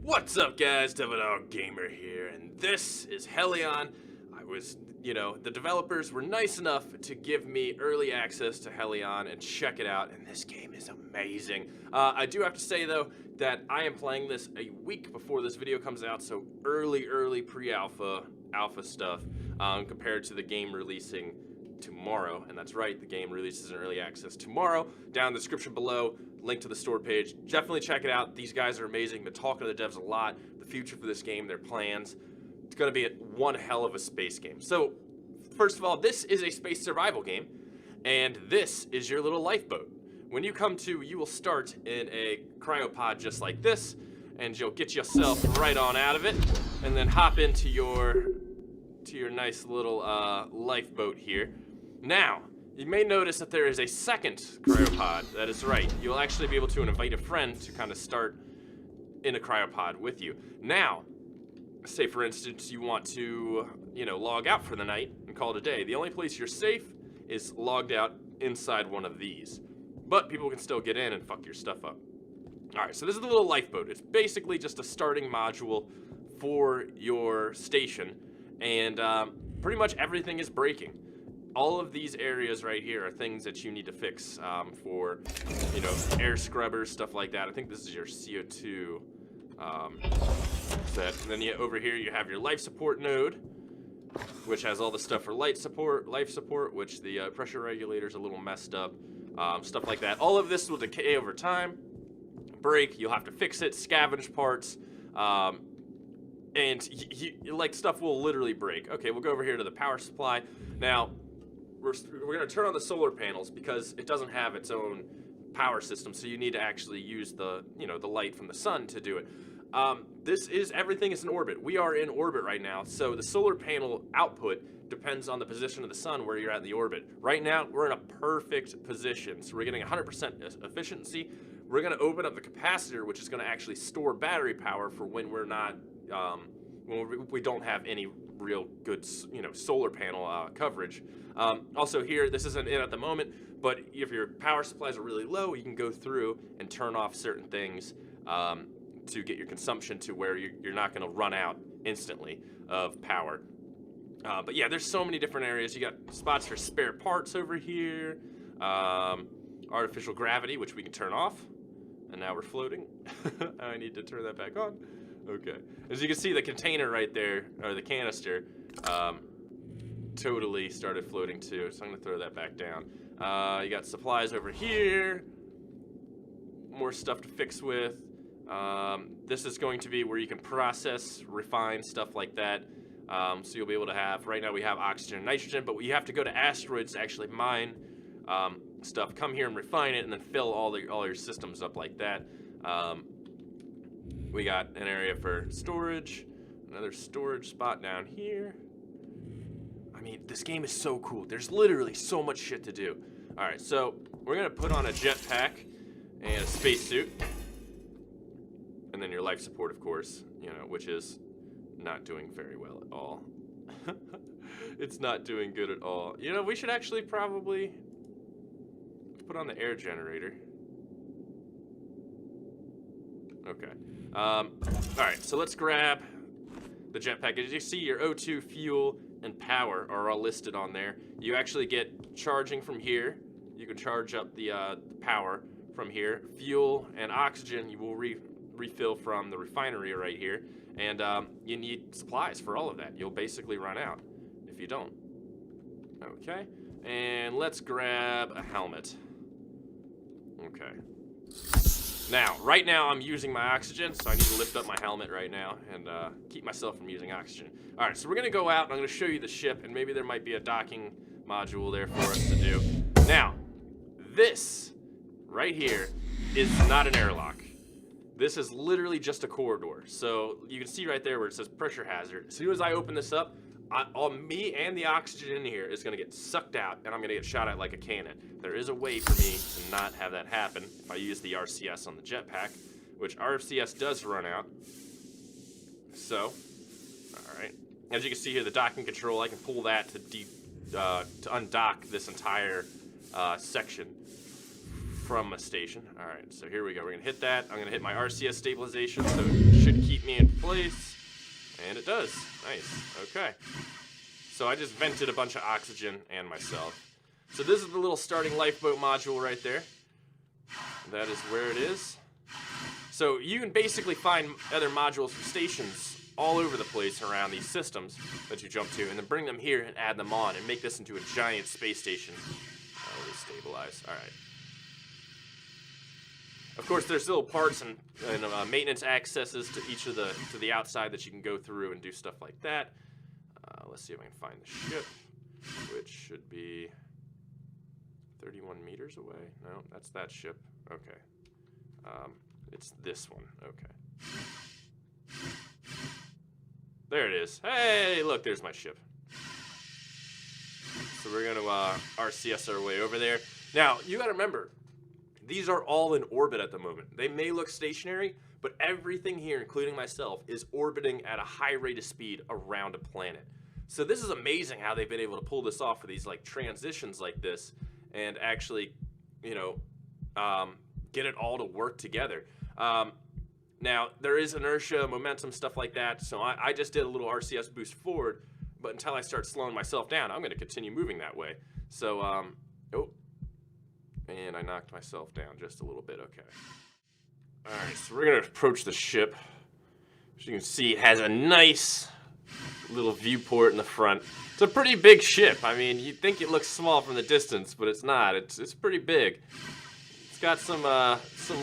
What's up, guys? TheDevildogGamer here, and this is Hellion. The developers were nice enough to give me early access to Hellion and check it out, and this game is amazing. I do have to say, though, that I am playing this a week before this video comes out, so early pre-alpha stuff compared to the game releasing tomorrow. And that's right, the game releases in early access tomorrow. Down in the description below, link to the store page. Definitely check it out. These guys are amazing. Been talking to the devs a lot. The future for this game, their plans. It's going to be one hell of a space game. So, first of all, this is a space survival game, and this is your little lifeboat. When you come to, you will start in a cryopod just like this, and you'll get yourself right on out of it, and then hop into your nice little lifeboat here. Now, you may notice that there is a second cryopod. That is right. You'll actually be able to invite a friend to kind of start in a cryopod with you. Now, say for instance you want to, log out for the night and call it a day. The only place you're safe is logged out inside one of these. But people can still get in and fuck your stuff up. Alright, so this is the little lifeboat. It's basically just a starting module for your station. And pretty much everything is breaking. All of these areas right here are things that you need to fix for, air scrubbers, stuff like that. I think this is your CO2 set. And then over here you have your life support node, which has all the stuff for life support, which the pressure regulator's a little messed up, stuff like that. All of this will decay over time, break. You'll have to fix it, scavenge parts, and stuff will literally break. Okay, we'll go over here to the power supply. Now, we're going to turn on the solar panels because it doesn't have its own power system, so you need to actually use the light from the sun to do it. Everything is in orbit. We are in orbit right now, so the solar panel output depends on the position of the sun where you're at in the orbit. Right now, we're in a perfect position, so we're getting 100% efficiency. We're going to open up the capacitor, which is going to actually store battery power for when we're not, when we don't have any real good, solar panel coverage. Also here, this isn't in at the moment, but if your power supplies are really low, you can go through and turn off certain things to get your consumption to where you're not going to run out instantly of power. But yeah, there's so many different areas. You got spots for spare parts over here, artificial gravity, which we can turn off, and now we're floating. I need to turn that back on. Okay. As you can see, the container right there, or the canister, totally started floating too, so I'm going to throw that back down. You got supplies over here, more stuff to fix with. This is going to be where you can process, refine, stuff like that. So you'll be able to have, right now we have oxygen and nitrogen, but you have to go to asteroids to actually mine stuff. Come here and refine it, and then fill all your systems up like that. We got an area for storage, another storage spot down here. I mean, this game is so cool. There's literally so much shit to do. All right, so we're gonna put on a jetpack and a spacesuit, and then your life support, of course, which is not doing very well at all. It's not doing good at all. We should actually probably put on the air generator. Okay. All right, so let's grab the jetpack. As you see, your O2, fuel, and power are all listed on there. You actually get charging from here. You can charge up the power from here. Fuel and oxygen you will refill from the refinery right here. And you need supplies for all of that. You'll basically run out if you don't. Okay, and let's grab a helmet. Okay. Now, right now I'm using my oxygen, so I need to lift up my helmet right now and keep myself from using oxygen. All right, so we're gonna go out and I'm gonna show you the ship, and maybe there might be a docking module there for us to do. Now, this right here is not an airlock. This is literally just a corridor. So you can see right there where it says pressure hazard. As soon as I open this up, me and the oxygen in here is gonna get sucked out, and I'm gonna get shot at like a cannon. There is a way for me to not have that happen if I use the RCS on the jetpack, which RCS does run out. So, all right. As you can see here, the docking control, I can pull that to undock this entire section from a station. All right, so here we go. We're gonna hit that. I'm gonna hit my RCS stabilization, so it should keep me in place. And it does. Nice. Okay. So I just vented a bunch of oxygen and myself. So this is the little starting lifeboat module right there. That is where it is. So you can basically find other modules from stations all over the place around these systems that you jump to, and then bring them here and add them on and make this into a giant space station. Let me stabilize. All right. Of course, there's little parts and maintenance accesses to each of the outside that you can go through and do stuff like that. Let's see if I can find the ship, which should be 31 meters away. No, that's that ship. Okay. It's this one. Okay. There it is. Hey, look, there's my ship. So we're going to RCS our way over there. Now, you got to remember, these are all in orbit at the moment. They may look stationary, but everything here, including myself, is orbiting at a high rate of speed around a planet. So this is amazing how they've been able to pull this off for these like transitions like this and actually, you know, get it all to work together. Now, there is inertia, momentum, stuff like that, so I just did a little RCS boost forward, but until I start slowing myself down, I'm going to continue moving that way. So, oh, and I knocked myself down just a little bit, okay. All right, so we're going to approach the ship. As you can see, it has a nice little viewport in the front. It's a pretty big ship. I mean, you'd think it looks small from the distance, but it's not. It's pretty big. It's got some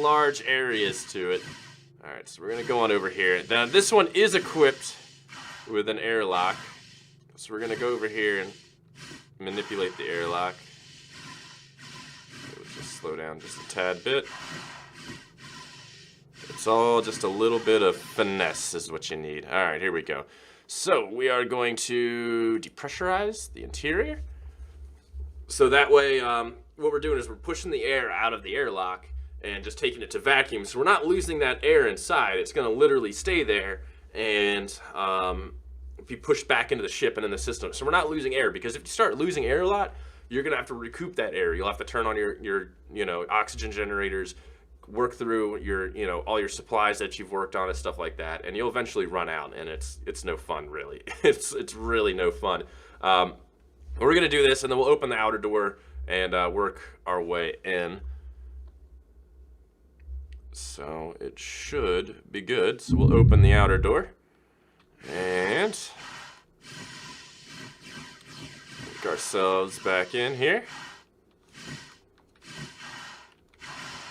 large areas to it. All right, so we're gonna go on over here. Now this one is equipped with an airlock, so we're gonna go over here and manipulate the airlock. It'll just slow down just a tad bit. It's all just a little bit of finesse is what you need. All right, here we go. So we are going to depressurize the interior. So that way, what we're doing is we're pushing the air out of the airlock and just taking it to vacuum. So we're not losing that air inside. It's going to literally stay there and be pushed back into the ship and in the system. So we're not losing air, because if you start losing air a lot, you're going to have to recoup that air. You'll have to turn on your oxygen generators, work through your all your supplies that you've worked on and stuff like that, and you'll eventually run out, and it's no fun, really. It's really no fun. We're going to do this, and then we'll open the outer door and work our way in. So it should be good. So we'll open the outer door and get ourselves back in here.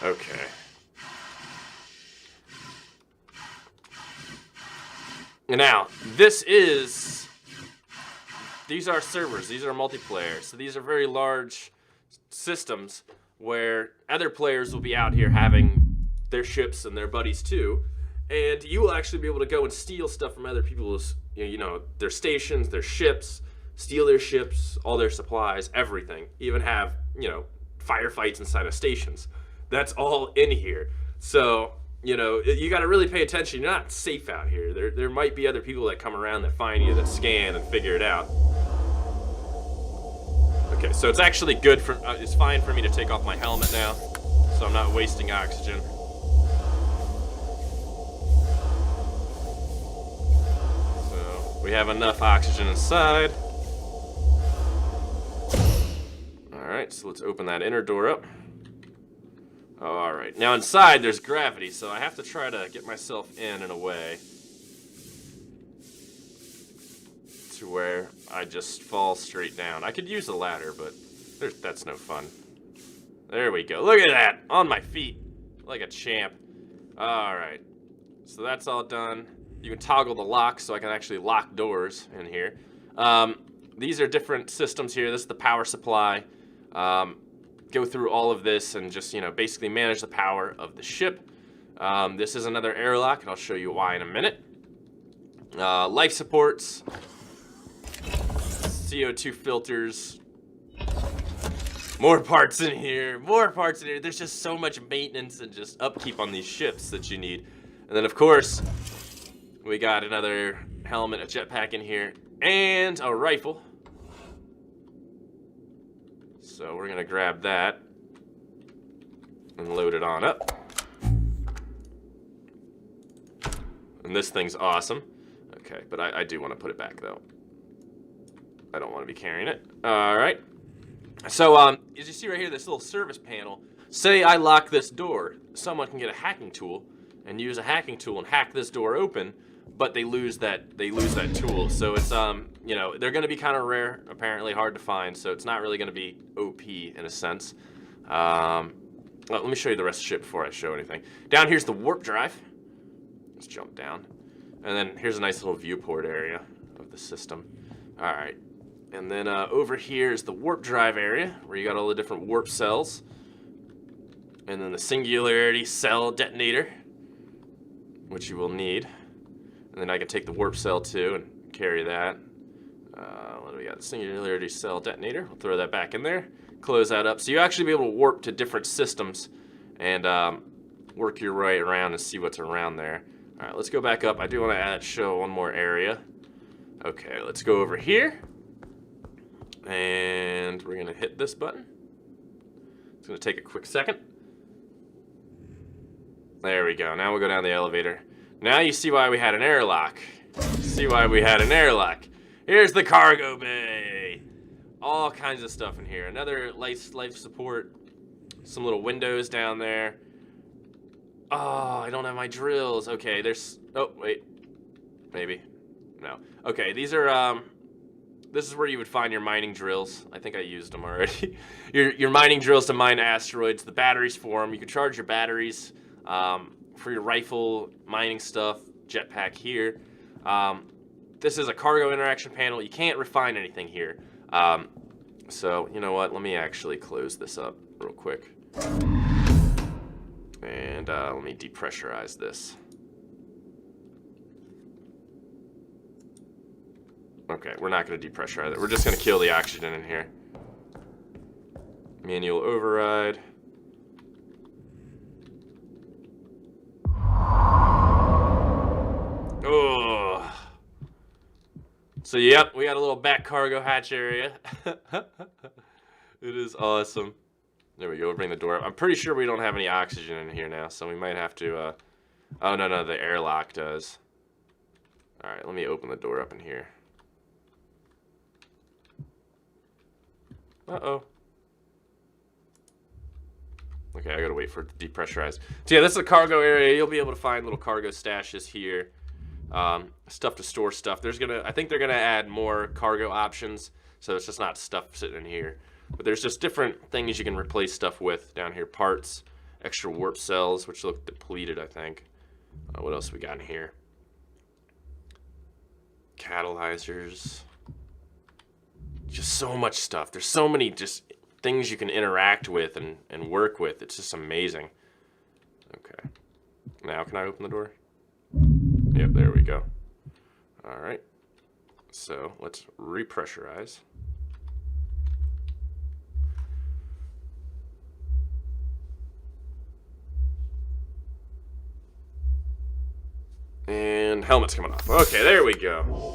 Okay. Now, these are servers, these are multiplayer, so these are very large systems where other players will be out here having their ships and their buddies too, and you will actually be able to go and steal stuff from other people's, their stations, their ships, steal their ships, all their supplies, everything. Even have, firefights inside of stations. That's all in here. So, you got to really pay attention. You're not safe out here. There might be other people that come around that find you, that scan and figure it out. Okay, so it's actually good for, it's fine for me to take off my helmet now, so I'm not wasting oxygen. So we have enough oxygen inside. All right, so let's open that inner door up. All right, now inside there's gravity, so I have to try to get myself in a way to where I just fall straight down. I could use a ladder, but that's no fun. There we go. Look at that, on my feet, like a champ. All right, so that's all done. You can toggle the lock, so I can actually lock doors in here. These are different systems here. This is the power supply. Go through all of this and just, basically manage the power of the ship. This is another airlock, and I'll show you why in a minute. Life supports, CO2 filters, more parts in here, more parts in here. There's just so much maintenance and just upkeep on these ships that you need. And then, of course, we got another helmet, a jetpack in here, and a rifle. So we're gonna grab that. and load it on up. And this thing's awesome. Okay, but I do want to put it back, though. I don't want to be carrying it. All right. So, as you see right here, this little service panel. Say I lock this door. Someone can get a hacking tool and use a hacking tool and hack this door open, but they lose that tool. So it's you know, they're going to be kind of rare, apparently hard to find. So it's not really going to be OP in a sense. Well, let me show you the rest of the ship before I show anything. Down here's the warp drive. Let's jump down. And then here's a nice little viewport area of the system. All right. And then over here is the warp drive area where you got all the different warp cells. And then the singularity cell detonator, which you will need. And then I can take the warp cell too and carry that. What do we got? The singularity cell detonator. We'll throw that back in there. Close that up. So you actually be able to warp to different systems and work your way around and see what's around there. All right, let's go back up. I do want to show one more area. Okay, let's go over here. And we're going to hit this button. It's going to take a quick second. There we go. Now we'll go down the elevator. Now you see why we had an airlock. See why we had an airlock. Here's the cargo bay. All kinds of stuff in here. Another life support. Some little windows down there. Oh, I don't have my drills. Okay, there's... Oh, wait. Maybe. No. Okay, these are... This is where you would find your mining drills. I think I used them already. your mining drills to mine asteroids. The batteries for them. You can charge your batteries for your rifle mining stuff. Jetpack here. This is a cargo interaction panel. You can't refine anything here. So, you know what? Let me actually close this up real quick. And let me depressurize this. Okay, we're not going to depressurize it. We're just going to kill the oxygen in here. Manual override. Oh. So, yep, we got a little back cargo hatch area. It is awesome. There we go. We'll bring the door up. I'm pretty sure we don't have any oxygen in here now, so we might have to... Oh, no, the airlock does. All right, let me open the door up in here. Uh-oh. Okay, I gotta wait for it to depressurize. So yeah, this is a cargo area. You'll be able to find little cargo stashes here. Stuff to store stuff. I think they're gonna add more cargo options, so it's just not stuff sitting in here. But there's just different things you can replace stuff with down here. Parts, extra warp cells, which look depleted, I think. What else we got in here? Catalyzers. Just so much stuff. There's so many just things you can interact with and work with. It's just amazing. Okay. Now can I open the door? Yep, there we go. All right. So let's repressurize. And helmet's coming off. Okay, there we go.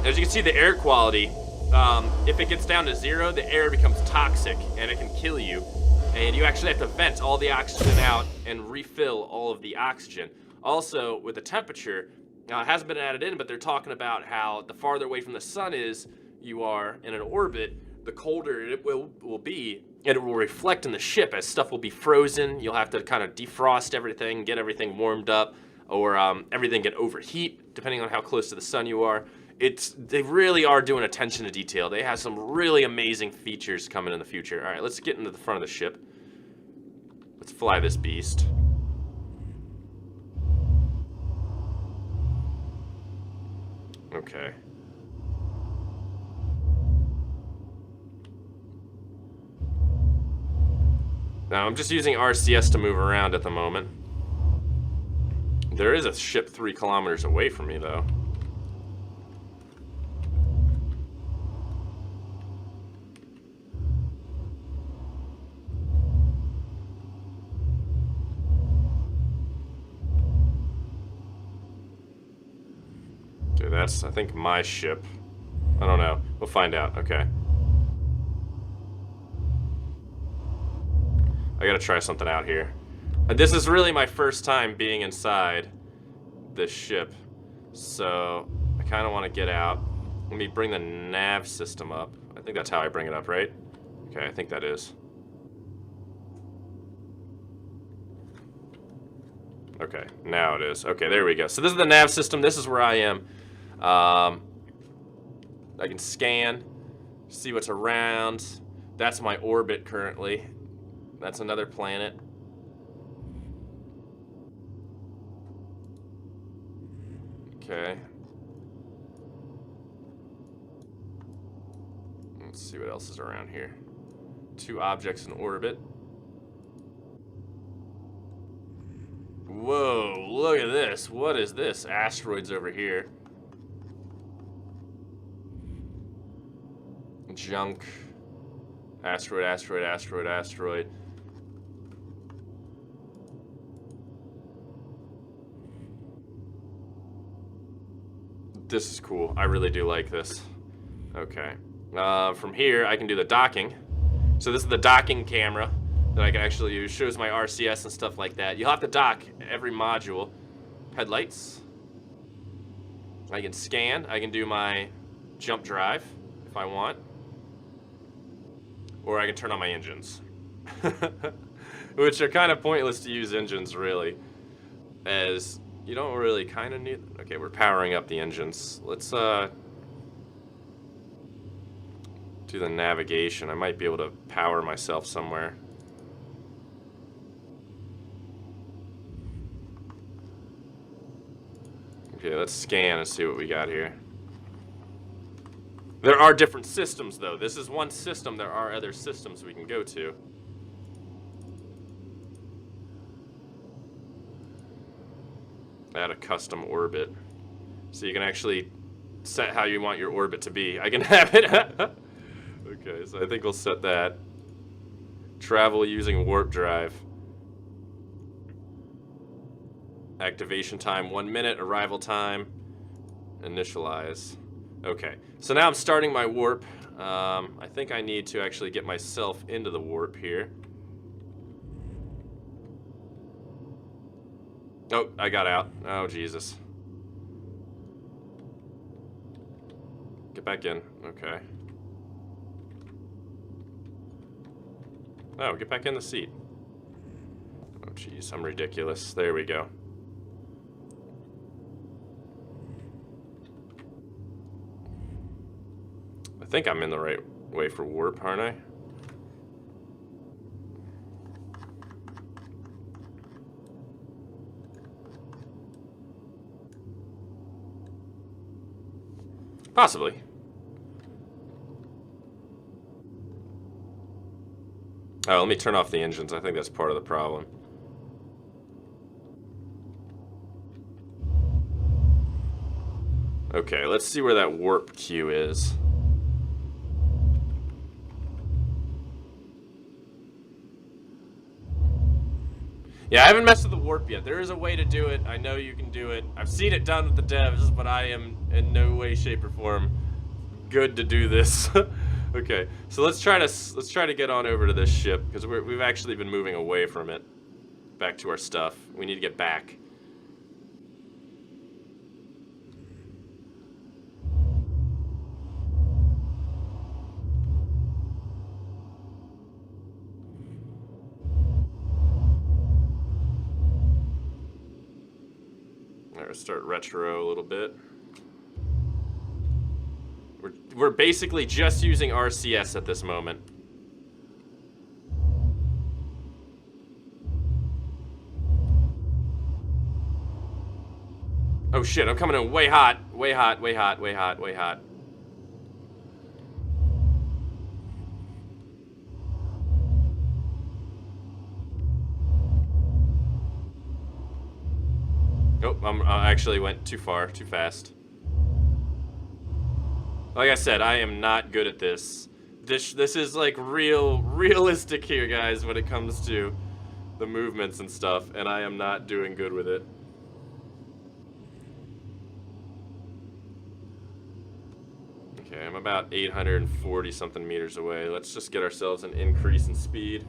As you can see, the air quality, if it gets down to 0, the air becomes toxic and it can kill you. And you actually have to vent all the oxygen out and refill all of the oxygen. Also, with the temperature, it hasn't been added in, but they're talking about how the farther away from the sun you are in an orbit, the colder it will be, and it will reflect in the ship as stuff will be frozen. You'll have to kind of defrost everything, get everything warmed up, or everything get overheat, depending on how close to the sun you are. They really are doing attention to detail. They have some really amazing features coming in the future. All right, let's get into the front of the ship. Let's fly this beast. Okay. Now, I'm just using RCS to move around at the moment. There is a ship 3 kilometers away from me, though. Dude, that's, I think, my ship. I don't know. We'll find out. Okay. I gotta try something out here. This is really my first time being inside this ship, so I kind of want to get out. Let me bring the nav system up. I think that's how I bring it up, right? Okay, I think that is. Okay, now it is. Okay, there we go. So this is the nav system. This is where I am. I can scan, see what's around. That's my orbit currently. That's another planet. Okay. Let's see what else is around here. 2 objects in orbit. Whoa, look at this. What is this? Asteroids over here. Junk. Asteroid, asteroid, asteroid, asteroid. This is cool. I really do like this. Okay. From here, I can do the docking. So this is the docking camera that I can actually use. Shows my RCS and stuff like that. You'll have to dock every module. Headlights. I can scan. I can do my jump drive if I want. Or I can turn on my engines. Which are kind of pointless to use engines, really. As you don't really kind of need... Okay, we're powering up the engines. Let's do the navigation. I might be able to power myself somewhere. Okay, let's scan and see what we got here. There are different systems, though. This is one system. There are other systems we can go to. Add a custom orbit. So you can actually set how you want your orbit to be. I can have it. Okay, so I think we'll set that. Travel using warp drive. Activation time 1 minute. Arrival time. Initialize. Okay, so now I'm starting my warp. I think I need to actually get myself into the warp here. Oh, I got out. Oh, Jesus. Get back in. Okay. Oh, get back in the seat. Oh, jeez, I'm ridiculous. There we go. I think I'm in the right way for warp, aren't I? Possibly. Oh, let me turn off the engines. I think that's part of the problem. Okay, let's see where that warp queue is. Yeah, I haven't messed with the warp yet. There is a way to do it. I know you can do it. I've seen it done with the devs, but I am in no way, shape, or form good to do this. Okay, so let's try to get on over to this ship because we've actually been moving away from it, back to our stuff. We need to get back. Start retro a little bit. We're basically just using RCS at this moment. Oh shit, I'm coming in way hot. Way hot, way hot, way hot, way hot. Oh, I actually went too far, too fast. Like I said, I am not good at this. This is like realistic here, guys, when it comes to the movements and stuff, and I am not doing good with it. Okay, I'm about 840 something meters away. Let's just get ourselves an increase in speed.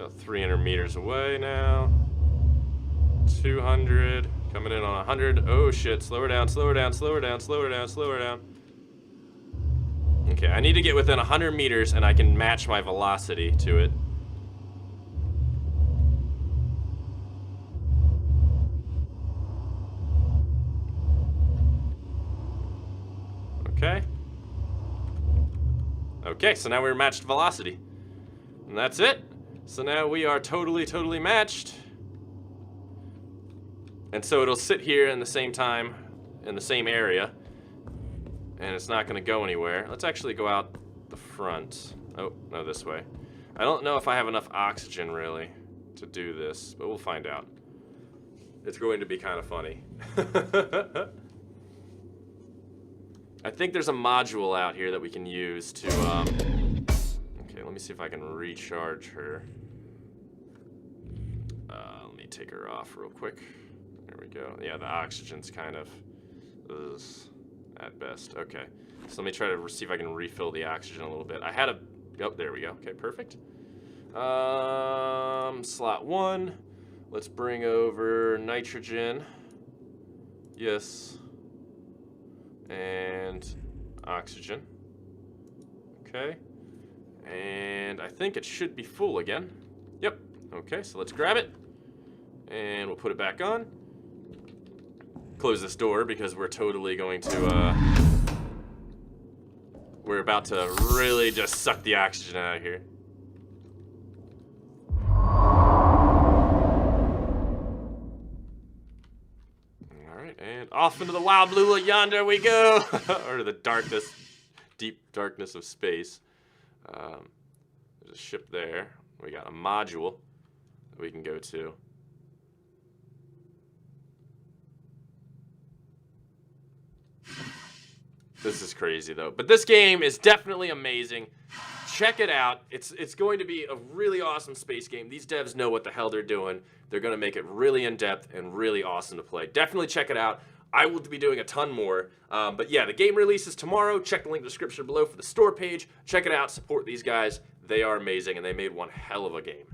About 300 meters away now. 200. Coming in on 100. Oh shit, slow her down, slow her down, slow her down, slow her down, slow her down. Okay, I need to get within 100 meters and I can match my velocity to it. Okay. Okay, so now we're matched velocity. And that's it. So now we are totally matched. And so it'll sit here in the same time, in the same area. And it's not gonna go anywhere. Let's actually go out the front. Oh, no, this way. I don't know if I have enough oxygen, really, to do this, but we'll find out. It's going to be kind of funny. I think there's a module out here that we can use to, okay, let me see if I can recharge her. Let me take her off real quick. There we go. Yeah, the oxygen's kind of, at best. Okay, so let me try to see if I can refill the oxygen a little bit. I had a, oh, there we go. Okay, perfect. Slot 1. Let's bring over nitrogen. Yes. And oxygen. Okay. And I think it should be full again. Yep. Okay, so let's grab it. And we'll put it back on. Close this door because we're totally going to, we're about to really just suck the oxygen out of here. And off into the wild blue yonder we go, or the darkness, deep darkness of space. There's a ship there. We got a module that we can go to. This is crazy though, but this game is definitely amazing. Check it out. It's going to be a really awesome space game. These devs know what the hell they're doing. They're going to make it really in-depth and really awesome to play. Definitely check it out. I will be doing a ton more. But yeah, the game releases tomorrow. Check the link in the description below for the store page. Check it out. Support these guys. They are amazing, and they made one hell of a game.